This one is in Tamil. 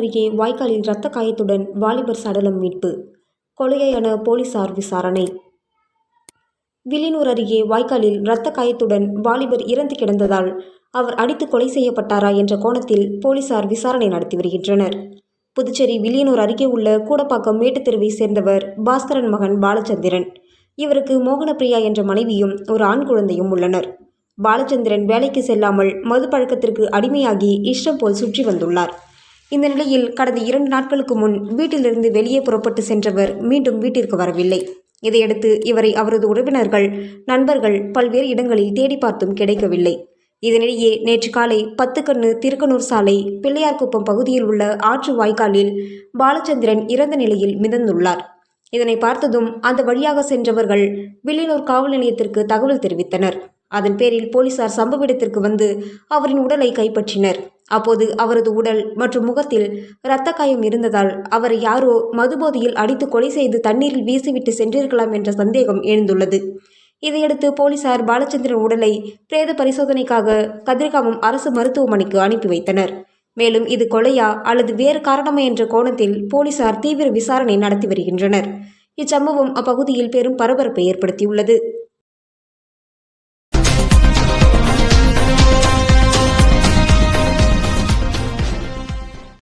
அருகே வாய்க்காலில் இரத்த காயத்துடன் வாலிபர் சடலம் மீட்பு. கொலையான போலீசார் விசாரணை. வில்லியனூர் அருகே வாய்க்காலில் இரத்த காயத்துடன் வாலிபர் இறந்து கிடந்ததால் அவர் அடித்து கொலை செய்யப்பட்டாரா என்ற கோணத்தில் போலீசார் விசாரணை நடத்தி வருகின்றனர். புதுச்சேரி வில்லியனூர் அருகே உள்ள கூடப்பாக்கம் மேட்டுத்தெருவை சேர்ந்தவர் பாஸ்கரன் மகன் பாலச்சந்திரன். இவருக்கு மோகனப்பிரியா என்ற மனைவியும் ஒரு ஆண் குழந்தையும் உள்ளனர். பாலச்சந்திரன் வேலைக்கு செல்லாமல் மது பழக்கத்திற்கு அடிமையாகி இஷ்டம் போல் சுற்றி வந்துள்ளார். இந்த நிலையில் கடந்த 2 நாட்களுக்கு முன் வீட்டிலிருந்து வெளியே புறப்பட்டு சென்றவர் மீண்டும் வீட்டிற்கு வரவில்லை. இதையடுத்து இவரை அவரது உறவினர்கள், நண்பர்கள் பல்வேறு இடங்களில் தேடி பார்த்தும் கிடைக்கவில்லை. இதனிடையே நேற்று காலை 10 கண்ணு திருக்கனூர் சாலை பிள்ளையார்குப்பம் பகுதியில் உள்ள ஆற்று வாய்க்காலில் பாலச்சந்திரன் இறந்த நிலையில் மிதந்துள்ளார். இதனை பார்த்ததும் அந்த வழியாக சென்றவர்கள் வில்லியனூர் காவல் நிலையத்திற்கு தகவல் தெரிவித்தனர். அதன் பேரில் போலீசார் சம்பவ இடத்திற்கு வந்து அவரின் உடலை கைப்பற்றினர். அப்போது அவரது உடல் மற்றும் முகத்தில் இரத்த காயம் இருந்ததால் அவரை யாரோ மதுபோதையில் அடித்து கொலை செய்து தண்ணீரில் வீசிவிட்டு சென்றிருக்கலாம் என்ற சந்தேகம் எழுந்துள்ளது. இதையடுத்து போலீசார் பாலச்சந்திரன் உடலை பிரேத பரிசோதனைக்காக கதிர்காமம் அரசு மருத்துவமனைக்கு அனுப்பி வைத்தனர். மேலும் இது கொலையா அல்லது வேறு காரணமா என்ற கோணத்தில் போலீசார் தீவிர விசாரணை நடத்தி வருகின்றனர். இச்சம்பவம் அப்பகுதியில் பெரும் பரபரப்பை ஏற்படுத்தியுள்ளது.